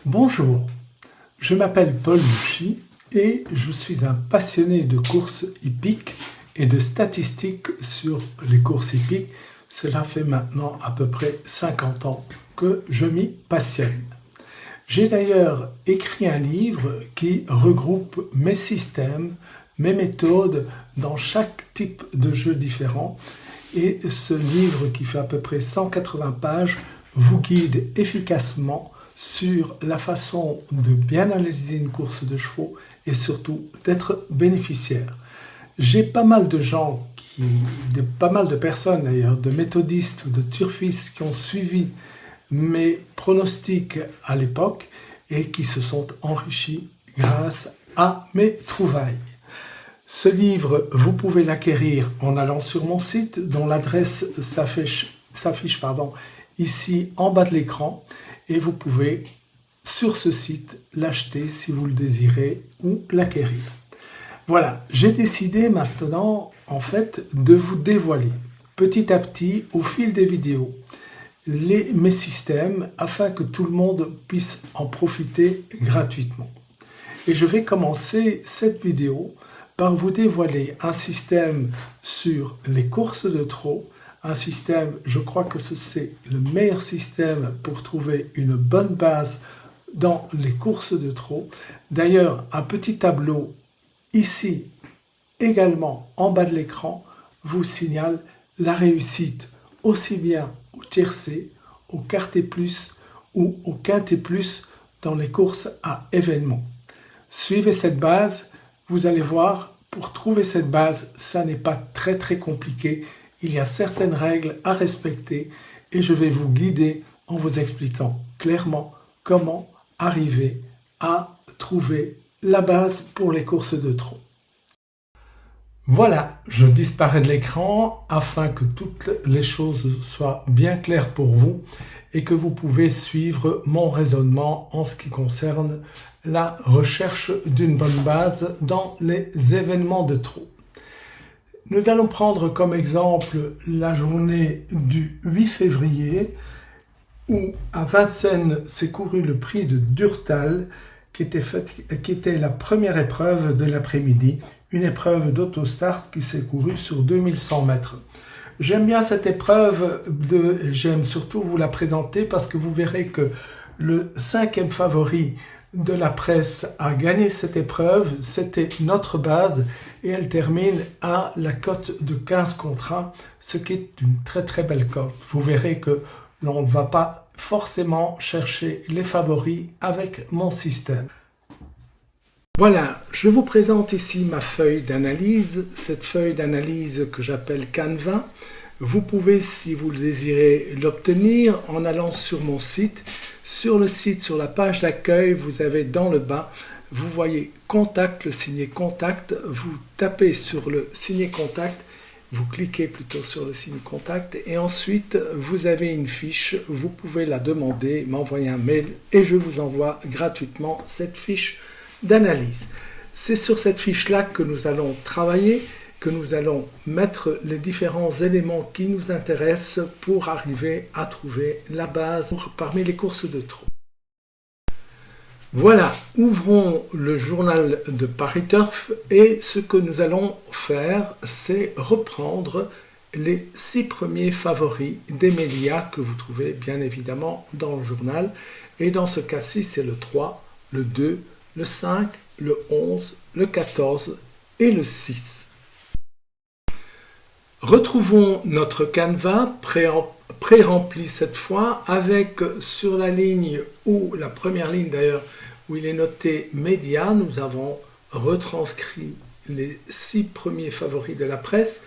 Bonjour, je m'appelle Paul Mouchy et je suis un passionné de courses hippiques et de statistiques sur les courses hippiques. Cela fait maintenant à peu près 50 ans que je m'y passionne. J'ai d'ailleurs écrit un livre qui regroupe mes systèmes, mes méthodes dans chaque type de jeu différent. Et ce livre qui fait à peu près 180 pages vous guide efficacement sur la façon de bien analyser une course de chevaux et surtout d'être bénéficiaire. J'ai pas mal de gens, pas mal de personnes d'ailleurs, de méthodistes ou de turfistes qui ont suivi mes pronostics à l'époque et qui se sont enrichis grâce à mes trouvailles. Ce livre, vous pouvez l'acquérir en allant sur mon site dont l'adresse s'affiche ici en bas de l'écran et vous pouvez sur ce site l'acheter si vous le désirez ou l'acquérir. Voilà, j'ai décidé maintenant en fait de vous dévoiler petit à petit au fil des vidéos mes systèmes afin que tout le monde puisse en profiter gratuitement. Et je vais commencer cette vidéo par vous dévoiler un système sur les courses de trot. Un système, je crois que c'est le meilleur système pour trouver une bonne base dans les courses de trot. D'ailleurs, un petit tableau ici, également en bas de l'écran, vous signale la réussite aussi bien au tiercé, au quarté plus ou au quinté plus dans les courses à événements. Suivez cette base, vous allez voir, pour trouver cette base, ça n'est pas très compliqué. Il y a certaines règles à respecter et je vais vous guider en vous expliquant clairement comment arriver à trouver la base pour les courses de trot. Voilà, je disparais de l'écran afin que toutes les choses soient bien claires pour vous et que vous pouvez suivre mon raisonnement en ce qui concerne la recherche d'une bonne base dans les événements de trot. Nous allons prendre comme exemple la journée du 8 février où à Vincennes s'est couru le prix de Durtal qui était la première épreuve de l'après-midi, une épreuve d'autostart qui s'est courue sur 2100 mètres. J'aime bien cette épreuve, j'aime surtout vous la présenter parce que vous verrez que le 5e favori de la presse a gagné cette épreuve, c'était notre base et elle termine à la cote de 15 contre 1, ce qui est une très belle cote. Vous verrez que l'on ne va pas forcément chercher les favoris avec mon système. Voilà, je vous présente ici ma feuille d'analyse, cette feuille d'analyse que j'appelle Canva. Vous pouvez, si vous le désirez, l'obtenir en allant sur mon site. Sur le site, sur la page d'accueil, vous avez dans le bas, vous voyez contact, le signet contact. Vous tapez sur le signet contact, vous cliquez plutôt sur le signe contact et ensuite vous avez une fiche. Vous pouvez la demander, m'envoyer un mail et je vous envoie gratuitement cette fiche d'analyse. C'est sur cette fiche-là que nous allons travailler, que nous allons mettre les différents éléments qui nous intéressent pour arriver à trouver la base parmi les courses de trot. Voilà, ouvrons le journal de Paris Turf et ce que nous allons faire, c'est reprendre les 6 premiers favoris des médias que vous trouvez bien évidemment dans le journal. Et dans ce cas-ci, c'est le 3, le 2, le 5, le 11, le 14 et le 6. Retrouvons notre canevas pré-rempli cette fois avec sur la ligne ou la première ligne d'ailleurs où il est noté médias, nous avons retranscrit les 6 premiers favoris de la presse.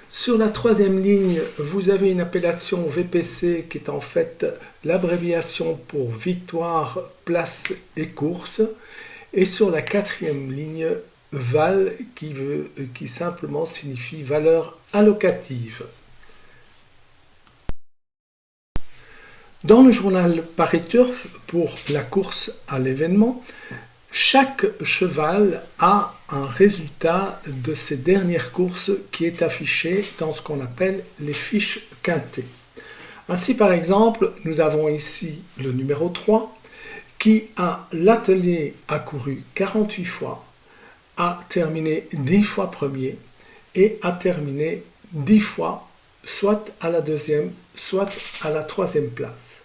Sur la 3e ligne, vous avez une appellation VPC qui est en fait l'abréviation pour victoire, place et course. Et sur la 4e ligne, VAL qui simplement signifie valeur allocative. Dans le journal Paris Turf, pour la course à l'événement, chaque cheval a un résultat de ses dernières courses qui est affiché dans ce qu'on appelle les fiches quintées. Ainsi, par exemple, nous avons ici le numéro 3 qui à l'atelier a couru 48 fois, a terminé 10 fois premier et a terminé 10 fois soit à la deuxième, soit à la troisième place.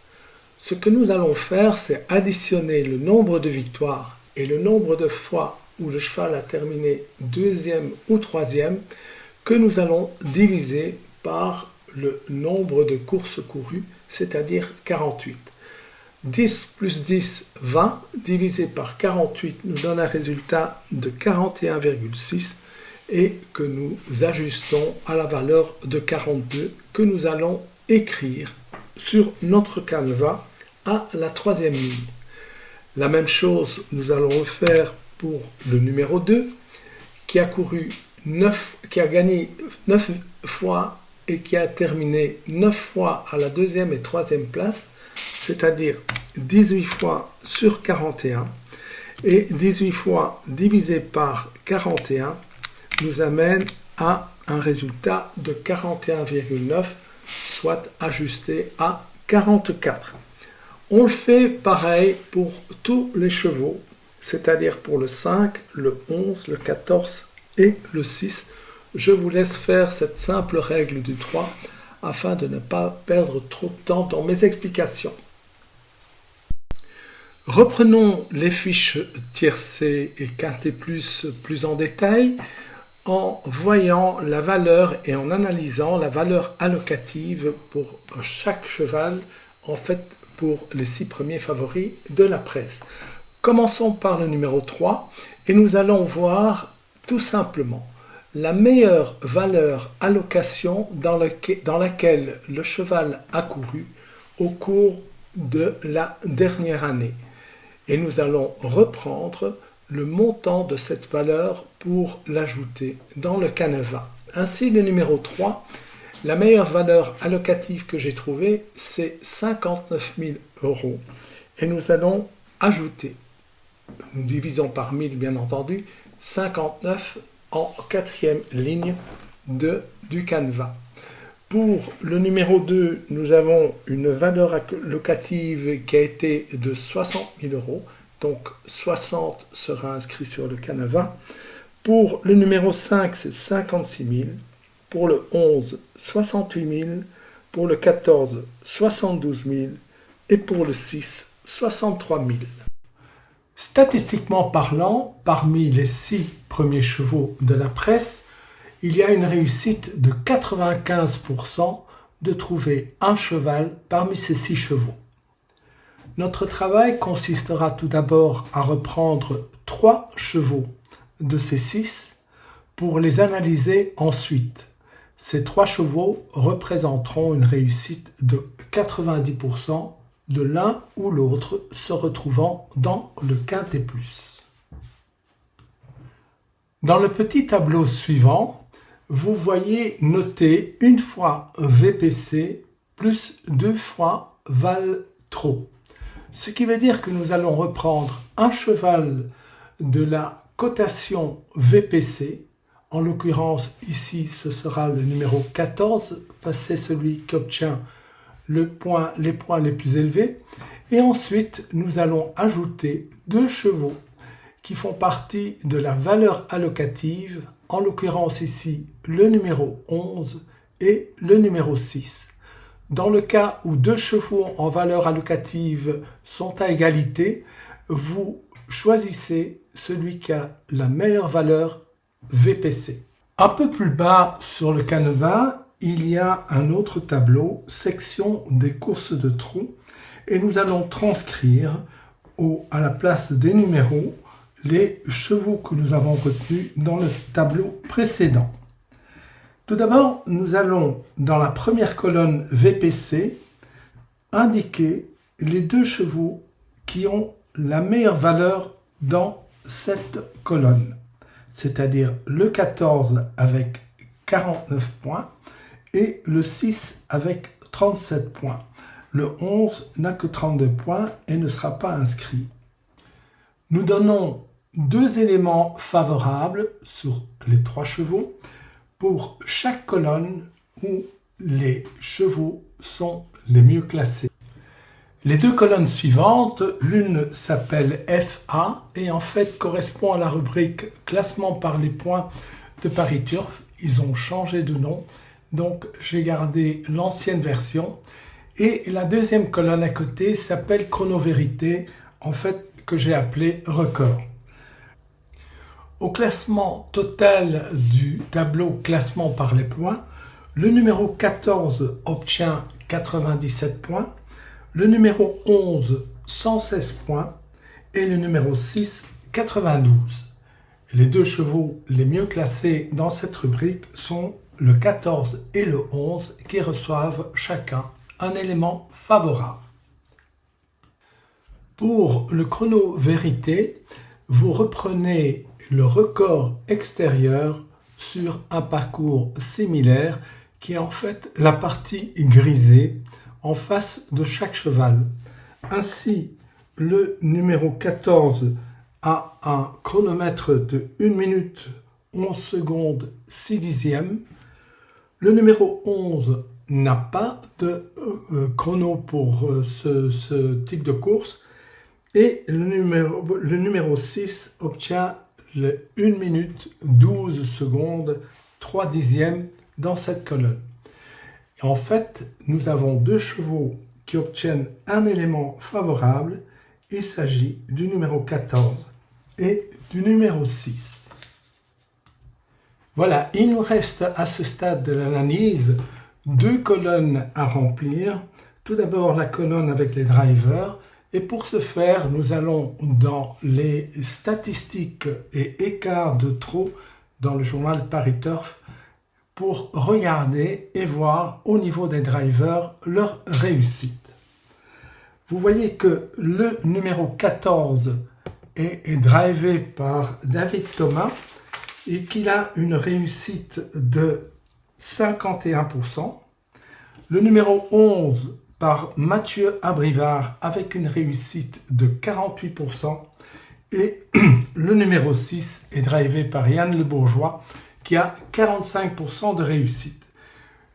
Ce que nous allons faire, c'est additionner le nombre de victoires et le nombre de fois où le cheval a terminé deuxième ou troisième, que nous allons diviser par le nombre de courses courues, c'est-à-dire 48. 10 plus 10, 20, divisé par 48 nous donne un résultat de 41,6 et que nous ajustons à la valeur de 42 que nous allons écrire sur notre canevas à la troisième ligne. La même chose, nous allons refaire pour le numéro 2 qui a gagné 9 fois et qui a terminé 9 fois à la deuxième et troisième place, c'est-à-dire 18 fois sur 41, et 18 fois divisé par 41 nous amène à un résultat de 41,9, soit ajusté à 44. On le fait pareil pour tous les chevaux, c'est-à-dire pour le 5, le 11, le 14 et le 6. Je vous laisse faire cette simple règle du 3 afin de ne pas perdre trop de temps dans mes explications. Reprenons les fiches tiercé et quinté plus en détail en voyant la valeur et en analysant la valeur allocative pour chaque cheval, en fait pour les 6 premiers favoris de la presse. Commençons par le numéro 3 et nous allons voir tout simplement la meilleure valeur allocation dans laquelle le cheval a couru au cours de la dernière année. Et nous allons reprendre le montant de cette valeur pour l'ajouter dans le canevas. Ainsi, le numéro 3, la meilleure valeur allocative que j'ai trouvée, c'est 59 000 €. Et nous allons ajouter, nous divisons par 1000 bien entendu, 59 en quatrième ligne du canevas. Pour le numéro 2, nous avons une valeur allocative qui a été de 60 000 €, donc 60 sera inscrit sur le canevas. Pour le numéro 5, c'est 56 000, pour le 11, 68 000, pour le 14, 72 000 et pour le 6, 63 000. Statistiquement parlant, parmi les 6 premiers chevaux de la presse, il y a une réussite de 95% de trouver un cheval parmi ces 6 chevaux. Notre travail consistera tout d'abord à reprendre 3 chevaux de ces 6 pour les analyser ensuite. Ces 3 chevaux représenteront une réussite de 90% de l'un ou l'autre se retrouvant dans le quinté plus. Dans le petit tableau suivant, vous voyez noter une fois VPC plus 2 fois Val-Trot. Ce qui veut dire que nous allons reprendre un cheval de la cotation VPC, en l'occurrence ici ce sera le numéro 14, parce que c'est celui qui obtient les points les plus élevés, et ensuite nous allons ajouter 2 chevaux qui font partie de la valeur allocative, en l'occurrence ici le numéro 11 et le numéro 6. Dans le cas où 2 chevaux en valeur allocative sont à égalité, vous choisissez celui qui a la meilleure valeur VPC. Un peu plus bas sur le canevas, il y a un autre tableau, section des courses de trot, et nous allons transcrire à la place des numéros les chevaux que nous avons retenus dans le tableau précédent. Tout d'abord, nous allons, dans la première colonne VPC, indiquer les 2 chevaux qui ont la meilleure valeur dans cette colonne, c'est-à-dire le 14 avec 49 points et le 6 avec 37 points. Le 11 n'a que 32 points et ne sera pas inscrit. Nous donnons 2 éléments favorables sur les 3 chevaux pour chaque colonne où les chevaux sont les mieux classés. Les deux colonnes suivantes, l'une s'appelle FA et en fait correspond à la rubrique classement par les points de Paris Turf. Ils ont changé de nom, donc j'ai gardé l'ancienne version. Et la deuxième colonne à côté s'appelle chrono vérité, en fait que j'ai appelé record. Au classement total du tableau classement par les points, le numéro 14 obtient 97 points, le numéro 11 116 points et le numéro 6 92. Les deux chevaux les mieux classés dans cette rubrique sont le 14 et le 11 qui reçoivent chacun un élément favorable. Pour le chrono vérité, vous reprenez le record extérieur sur un parcours similaire qui est en fait la partie grisée en face de chaque cheval. Ainsi, le numéro 14 a un chronomètre de 1 minute 11 secondes 6 dixièmes. Le numéro 11 n'a pas de chrono pour ce type de course et le numéro 6 obtient le 1 minute 12 secondes 3 dixièmes dans cette colonne. En fait, nous avons deux chevaux qui obtiennent un élément favorable. Il s'agit du numéro 14 et du numéro 6. Voilà, il nous reste à ce stade de l'analyse deux colonnes à remplir. Tout d'abord la colonne avec les drivers. Et pour ce faire, nous allons dans les statistiques et écarts de trot dans le journal Paris Turf pour regarder et voir au niveau des drivers leur réussite. Vous voyez que le numéro 14 est drivé par David Thomas et qu'il a une réussite de 51%. Le numéro 11 par Mathieu Abrivard avec une réussite de 48%. Et le numéro 6 est drivé par Yann Le Bourgeois qui a 45% de réussite.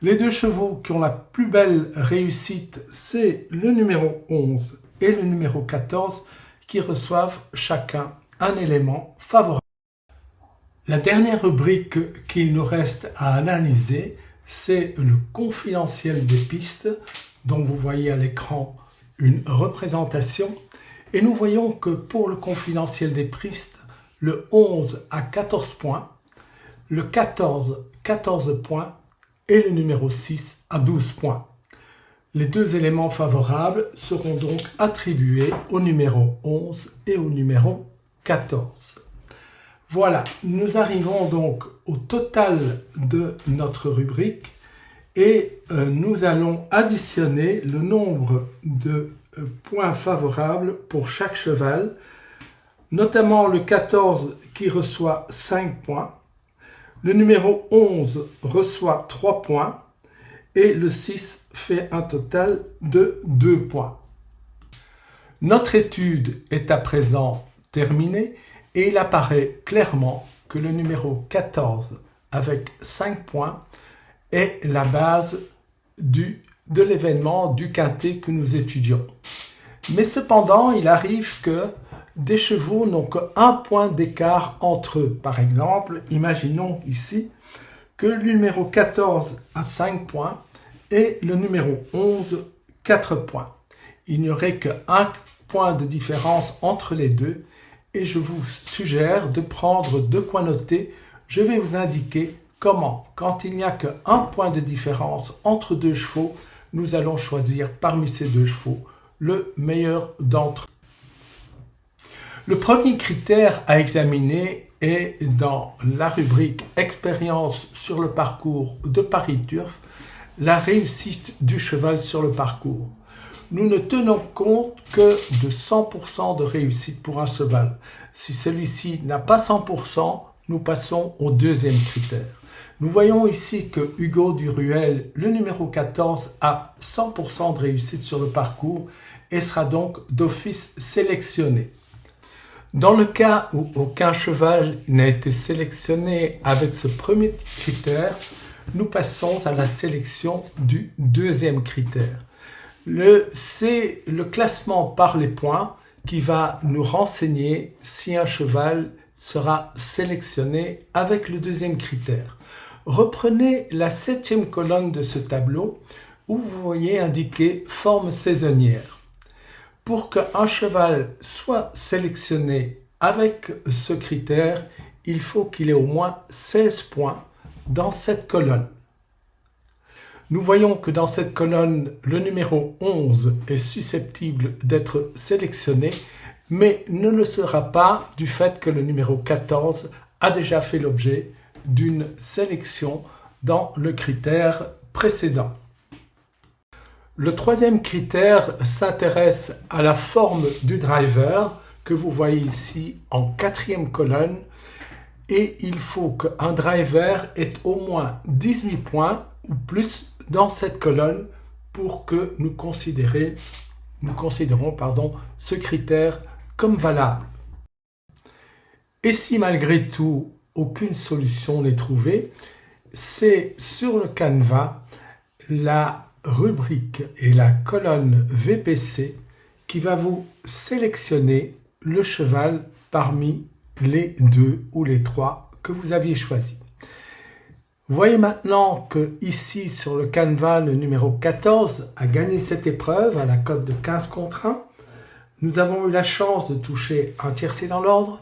Les deux chevaux qui ont la plus belle réussite, c'est le numéro 11 et le numéro 14 qui reçoivent chacun un élément favorable. La dernière rubrique qu'il nous reste à analyser, c'est le confidentiel des pistes, dont vous voyez à l'écran une représentation. Et nous voyons que pour le confidentiel des pistes, le 11 a 14 points, le 14, 14 points et le numéro 6 a 12 points. Les deux éléments favorables seront donc attribués au numéro 11 et au numéro 14. Voilà, nous arrivons donc au total de notre rubrique et nous allons additionner le nombre de points favorables pour chaque cheval, notamment le 14 qui reçoit 5 points, le numéro 11 reçoit 3 points et le 6 fait un total de 2 points. Notre étude est à présent terminée et il apparaît clairement que le numéro 14 avec 5 points est la base de l'événement du quintet que nous étudions. Mais cependant, il arrive que des chevaux n'ont qu'un point d'écart entre eux. Par exemple, imaginons ici que le numéro 14 a 5 points et le numéro 11 4 points. Il n'y aurait qu'un point de différence entre les deux et je vous suggère de prendre deux coins notés. Je vais vous indiquer comment, quand il n'y a qu'un point de différence entre deux chevaux, nous allons choisir parmi ces deux chevaux le meilleur d'entre eux. Le premier critère à examiner est dans la rubrique expérience sur le parcours de Paris Turf, la réussite du cheval sur le parcours. Nous ne tenons compte que de 100% de réussite pour un cheval. Si celui-ci n'a pas 100%, nous passons au deuxième critère. Nous voyons ici que Hugo Duruel, le numéro 14, a 100% de réussite sur le parcours et sera donc d'office sélectionné. Dans le cas où aucun cheval n'a été sélectionné avec ce premier critère, nous passons à la sélection du deuxième critère. C'est le classement par les points qui va nous renseigner si un cheval sera sélectionné avec le deuxième critère. Reprenez la 7e colonne de ce tableau où vous voyez indiqué forme saisonnière. Pour qu'un cheval soit sélectionné avec ce critère, il faut qu'il ait au moins 16 points dans cette colonne. Nous voyons que dans cette colonne, le numéro 11 est susceptible d'être sélectionné, mais ne le sera pas du fait que le numéro 14 a déjà fait l'objet d'une sélection dans le critère précédent. Le troisième critère s'intéresse à la forme du driver que vous voyez ici en 4e colonne, et il faut qu'un driver ait au moins 18 points ou plus dans cette colonne pour que nous considérons ce critère comme valable. Et si malgré tout aucune solution n'est trouvée, c'est sur le canevas la rubrique et la colonne VPC qui va vous sélectionner le cheval parmi les 2 ou les 3 que vous aviez choisis. Vous voyez maintenant que ici sur le canevas, le numéro 14 a gagné cette épreuve à la cote de 15 contre 1. Nous avons eu la chance de toucher un tiercé dans l'ordre,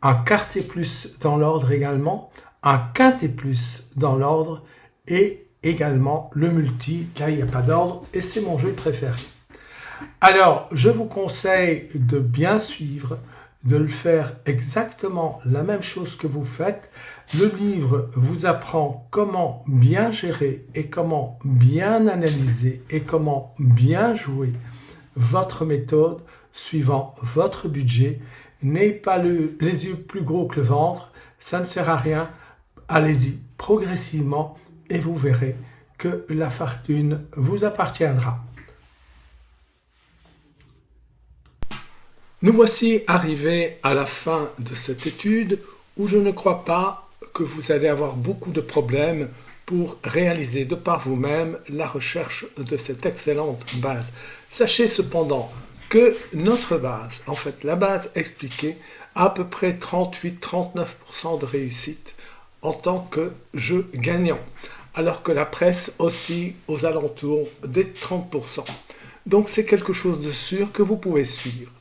un quarté plus dans l'ordre également, un quinté plus dans l'ordre et également le multi. Là, il n'y a pas d'ordre et c'est mon jeu préféré. Alors, je vous conseille de bien suivre, de le faire exactement la même chose que vous faites. Le livre vous apprend comment bien gérer et comment bien analyser et comment bien jouer votre méthode suivant votre budget. N'ayez pas les yeux plus gros que le ventre, ça ne sert à rien. Allez-y progressivement et vous verrez que la fortune vous appartiendra. Nous voici arrivés à la fin de cette étude où je ne crois pas que vous allez avoir beaucoup de problèmes pour réaliser de par vous-même la recherche de cette excellente base. Sachez cependant que notre base, en fait la base expliquée, a à peu près 38-39% de réussite en tant que jeu gagnant, alors que la presse oscille aux alentours des 30%. Donc c'est quelque chose de sûr que vous pouvez suivre.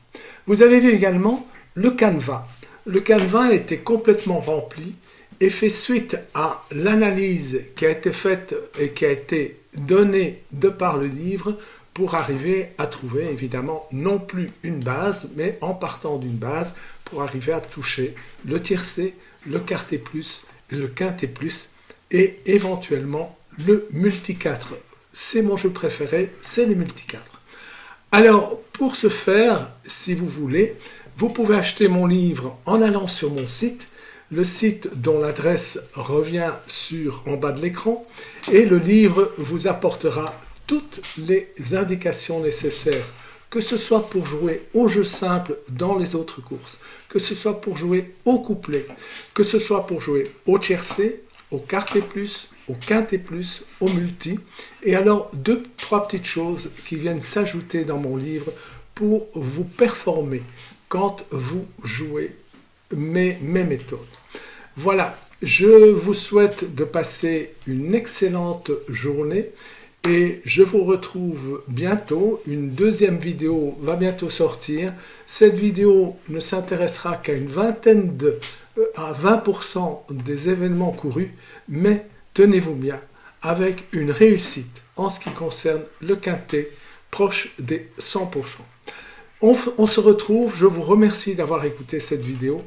Vous avez vu également le canevas. Le canevas a été complètement rempli et fait suite à l'analyse qui a été faite et qui a été donnée de par le livre pour arriver à trouver évidemment non plus une base, mais en partant d'une base pour arriver à toucher le tiercé, le quarté plus, le quinté plus et éventuellement le multi 4. C'est mon jeu préféré, c'est le multi 4. Alors, pour ce faire, si vous voulez, vous pouvez acheter mon livre en allant sur mon site, le site dont l'adresse revient en bas de l'écran, et le livre vous apportera toutes les indications nécessaires, que ce soit pour jouer au jeu simple dans les autres courses, que ce soit pour jouer au couplet, que ce soit pour jouer au tiercé, au quarté plus, au quinté plus, au multi, et alors 2-3 petites choses qui viennent s'ajouter dans mon livre pour vous performer quand vous jouez mes méthodes. Voilà, je vous souhaite de passer une excellente journée et je vous retrouve bientôt. Une deuxième vidéo va bientôt sortir. Cette vidéo ne s'intéressera qu'à à 20% des événements courus, mais tenez-vous bien, avec une réussite en ce qui concerne le quintet proche des 100%. On se retrouve, je vous remercie d'avoir écouté cette vidéo,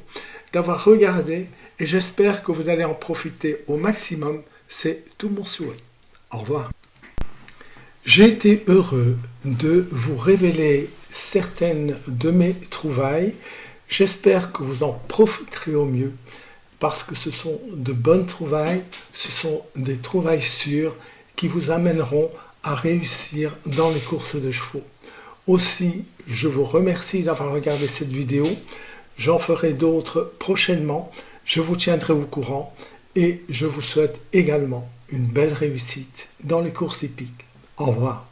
d'avoir regardé et j'espère que vous allez en profiter au maximum. C'est tout mon souhait. Au revoir. J'ai été heureux de vous révéler certaines de mes trouvailles. J'espère que vous en profiterez au mieux parce que ce sont de bonnes trouvailles, ce sont des trouvailles sûres qui vous amèneront à réussir dans les courses de chevaux. Aussi, je vous remercie d'avoir regardé cette vidéo. J'en ferai d'autres prochainement. Je vous tiendrai au courant et je vous souhaite également une belle réussite dans les courses hippiques. Au revoir.